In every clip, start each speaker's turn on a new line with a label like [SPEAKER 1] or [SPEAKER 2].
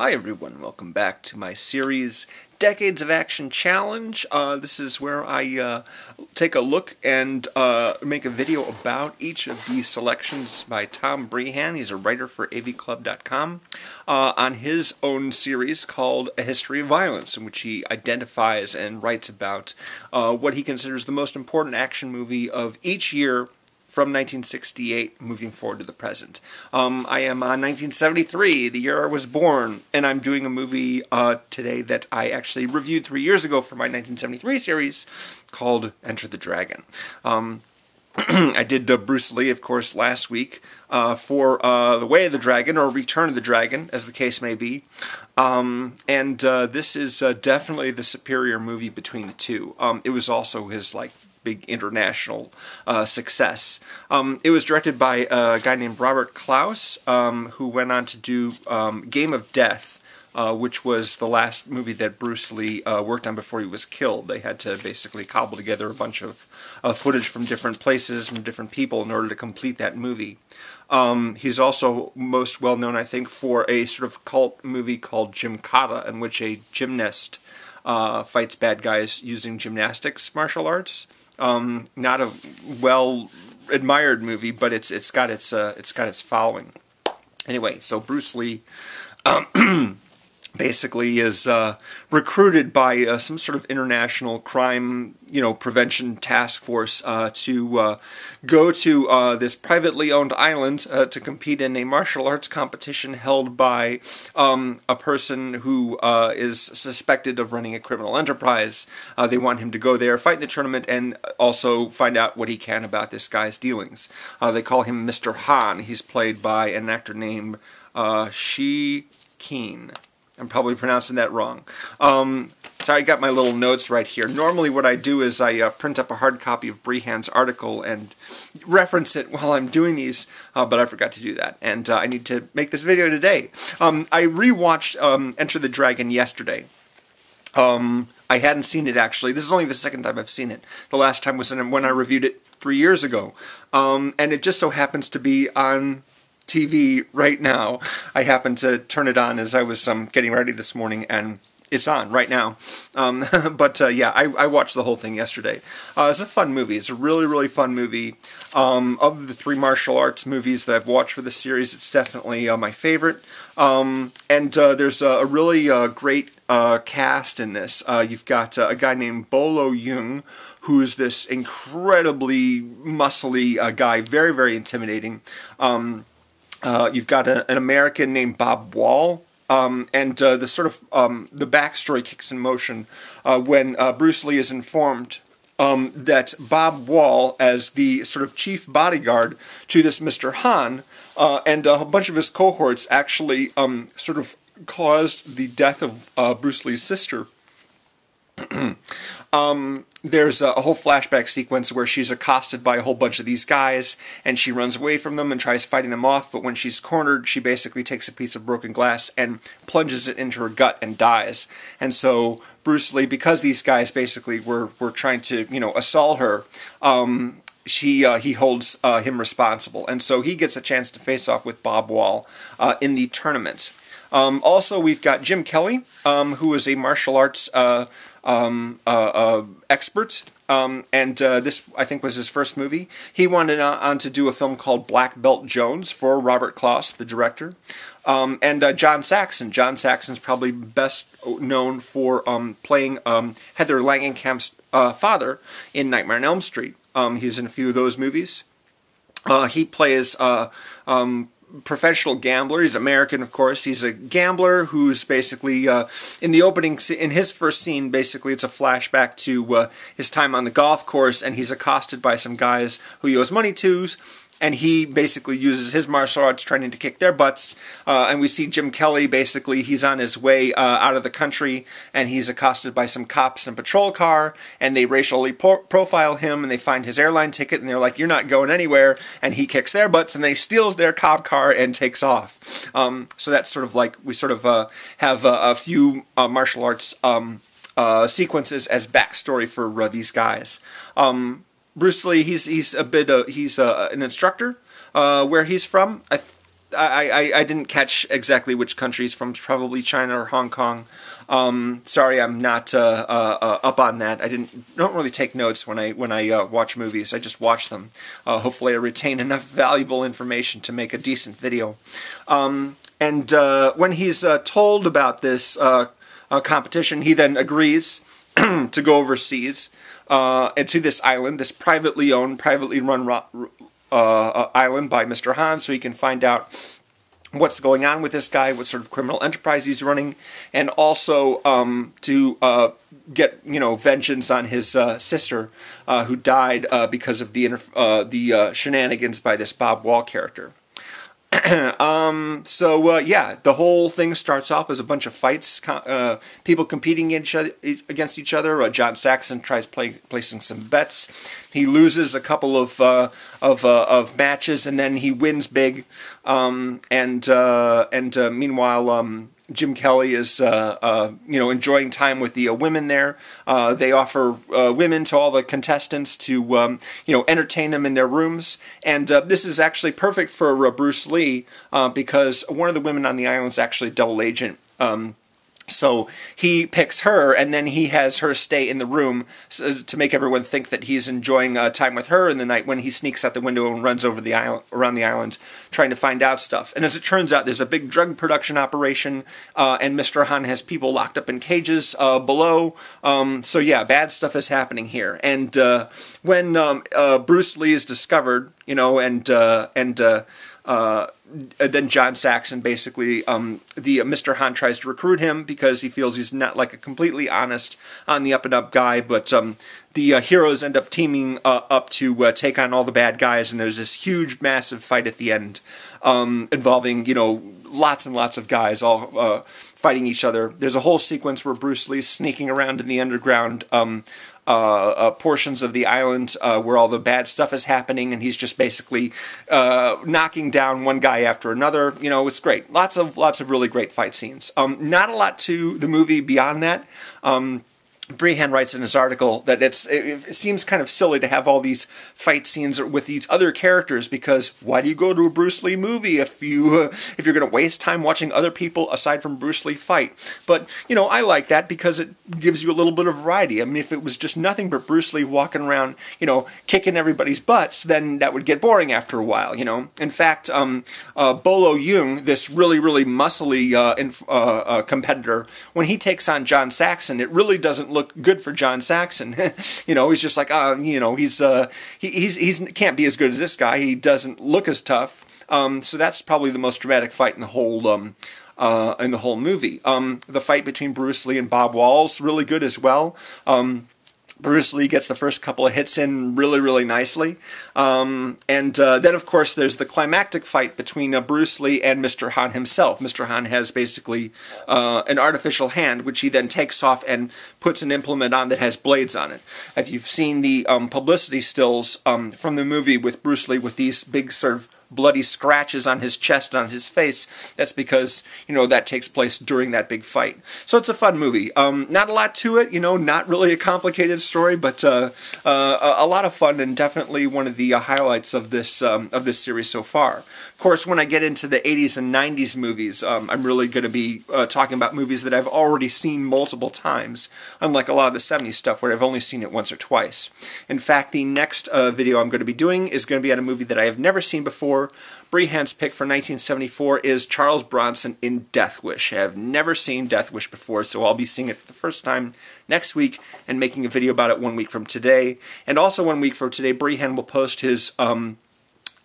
[SPEAKER 1] Hi everyone, welcome back to my series, Decades of Action Challenge. This is where I take a look and make a video about each of these selections by Tom Breihan. He's a writer for avclub.com on his own series called A History of Violence, in which he identifies and writes about what he considers the most important action movie of each year from 1968 moving forward to the present. I am on 1973, the year I was born, and I'm doing a movie today that I actually reviewed 3 years ago for my 1973 series called Enter the Dragon. I did Bruce Lee, of course, last week for The Way of the Dragon, or Return of the Dragon, as the case may be. This is definitely the superior movie between the two. It was also his, big international success. It was directed by a guy named Robert Clouse, who went on to do Game of Death, which was the last movie that Bruce Lee worked on before he was killed. They had to basically cobble together a bunch of footage from different places, from different people, in order to complete that movie. He's also most well known, I think, for a sort of cult movie called Gymkata, in which a gymnast fights bad guys using gymnastics martial arts. Not a well-admired movie, but it's got its following. Anyway, so Bruce Lee basically is recruited by some sort of international crime, prevention task force to go to this privately owned island to compete in a martial arts competition held by a person who is suspected of running a criminal enterprise. They want him to go there, fight in the tournament, and also find out what he can about this guy's dealings. They call him Mr. Han. He's played by an actor named Shih Kien. I'm probably pronouncing that wrong. Sorry, I got my little notes right here. Normally what I do is I print up a hard copy of Breihan's article and reference it while I'm doing these, but I forgot to do that, and I need to make this video today. I rewatched Enter the Dragon yesterday. I hadn't seen it, actually. This is only the second time I've seen it. The last time was when I reviewed it 3 years ago. And it just so happens to be on TV right now. I happened to turn it on as I was getting ready this morning, and it's on right now. Yeah, I watched the whole thing yesterday. It's a fun movie. It's a really, really fun movie. Of the 3 martial arts movies that I've watched for the series, it's definitely my favorite. There's a really great cast in this. You've got a guy named Bolo Yeung, who's this incredibly muscly guy, very, very intimidating. You've got an American named Bob Wall, the backstory kicks in motion when Bruce Lee is informed that Bob Wall, as the sort of chief bodyguard to this Mr. Han, and a bunch of his cohorts actually sort of caused the death of Bruce Lee's sister. There's a whole flashback sequence where she's accosted by a whole bunch of these guys, and she runs away from them and tries fighting them off, but when she's cornered, she basically takes a piece of broken glass and plunges it into her gut and dies. And so Bruce Lee, because these guys basically were trying to, assault her, he holds him responsible. And so he gets a chance to face off with Bob Wall in the tournament. Also, we've got Jim Kelly, who is a martial arts expert, this, I think, was his first movie. He went on to do a film called Black Belt Jones for Robert Clouse, the director. John Saxon. John Saxon's probably best known for playing Heather Langenkamp's father in Nightmare on Elm Street. He's in a few of those movies. He plays professional gambler. He's American, of course. He's a gambler who's basically, in his first scene, basically it's a flashback to his time on the golf course, and he's accosted by some guys who he owes money to, and he basically uses his martial arts training to kick their butts. And we see Jim Kelly, basically, he's on his way out of the country, and he's accosted by some cops in a patrol car, and they racially profile him, and they find his airline ticket, and they're like, "You're not going anywhere," and he kicks their butts, and they steals their cop car and takes off. So that's sort of like, we sort of have a few martial arts sequences as backstory for these guys. Bruce Lee, he's an instructor where he's from. I didn't catch exactly which country he's from. It's probably China or Hong Kong. Sorry, I'm not up on that. Don't really take notes when I watch movies. I just watch them. Hopefully, I retain enough valuable information to make a decent video. And when he's told about this competition, he then agrees to go overseas and to this island, this privately owned, privately run island by Mr. Han, so he can find out what's going on with this guy, what sort of criminal enterprise he's running, and also to get vengeance on his sister who died because of the shenanigans by this Bob Wall character. Yeah, the whole thing starts off as a bunch of fights, people competing against each other. John Saxon tries placing some bets. He loses a couple of matches, and then he wins big. Meanwhile, Jim Kelly is, enjoying time with the women there. They offer women to all the contestants to, entertain them in their rooms. And this is actually perfect for Bruce Lee because one of the women on the island is actually a double agent. So he picks her, and then he has her stay in the room to make everyone think that he's enjoying time with her in the night when he sneaks out the window and runs over the island, around the island trying to find out stuff. And as it turns out, there's a big drug production operation, and Mr. Han has people locked up in cages below. So yeah, bad stuff is happening here. And when Bruce Lee is discovered, then John Saxon basically, Mr. Han tries to recruit him because he feels he's not like a completely honest, on the up-and-up guy, but the heroes end up teaming up to take on all the bad guys, and there's this huge, massive fight at the end involving, lots and lots of guys all fighting each other. There's a whole sequence where Bruce Lee's sneaking around in the underground portions of the island where all the bad stuff is happening, and he's just basically knocking down one guy after another. It's great. Lots of really great fight scenes. Not a lot to the movie beyond that. Breihan writes in his article that it seems kind of silly to have all these fight scenes with these other characters, because why do you go to a Bruce Lee movie if you're going to waste time watching other people aside from Bruce Lee fight? But I like that because it gives you a little bit of variety. I mean, if it was just nothing but Bruce Lee walking around, kicking everybody's butts, then that would get boring after a while. In fact, Bolo Yeung, this really muscly competitor, when he takes on John Saxon, it really doesn't look good for John Saxon. He's just like, he can't be as good as this guy. He doesn't look as tough. So that's probably the most dramatic fight in the whole movie. The fight between Bruce Lee and Bob Wall's really good as well. Bruce Lee gets the first couple of hits in really nicely. And then, of course, there's the climactic fight between Bruce Lee and Mr. Han himself. Mr. Han has basically an artificial hand, which he then takes off and puts an implement on that has blades on it. If you've seen the publicity stills from the movie with Bruce Lee with these big sort of bloody scratches on his chest, on his face, that's because, that takes place during that big fight. So it's a fun movie. Not a lot to it, not really a complicated story, but a lot of fun, and definitely one of the highlights of this series so far. Of course, when I get into the 80s and 90s movies, I'm really going to be talking about movies that I've already seen multiple times, unlike a lot of the 70s stuff where I've only seen it once or twice. In fact, the next video I'm going to be doing is going to be on a movie that I have never seen before. Breihan's pick for 1974 is Charles Bronson in Death Wish. I have never seen Death Wish before, so I'll be seeing it for the first time next week and making a video about it 1 week from today. And also 1 week from today, Breihan will post his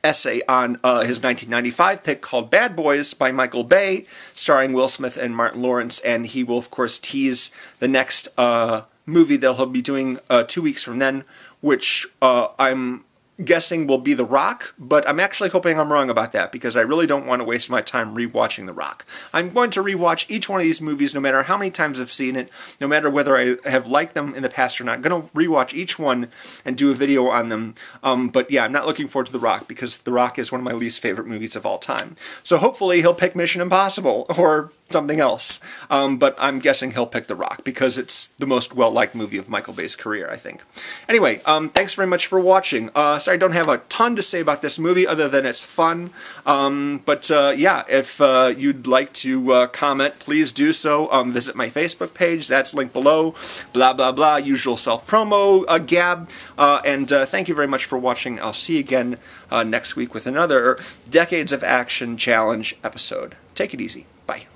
[SPEAKER 1] essay on his 1995 pick called Bad Boys by Michael Bay, starring Will Smith and Martin Lawrence, and he will, of course, tease the next movie that he'll be doing 2 weeks from then, which I'm guessing will be The Rock, but I'm actually hoping I'm wrong about that because I really don't want to waste my time rewatching The Rock. I'm going to rewatch each one of these movies no matter how many times I've seen it, no matter whether I have liked them in the past or not. I'm going to rewatch each one and do a video on them. But yeah, I'm not looking forward to The Rock because The Rock is one of my least favorite movies of all time. So hopefully he'll pick Mission Impossible or something else. But I'm guessing he'll pick The Rock because it's the most well-liked movie of Michael Bay's career, I think. Anyway, thanks very much for watching. Sorry I don't have a ton to say about this movie other than it's fun. But yeah, if you'd like to comment, please do so. Visit my Facebook page. That's linked below. Blah, blah, blah. Usual self-promo gab. And thank you very much for watching. I'll see you again next week with another Decades of Action Challenge episode. Take it easy. Bye.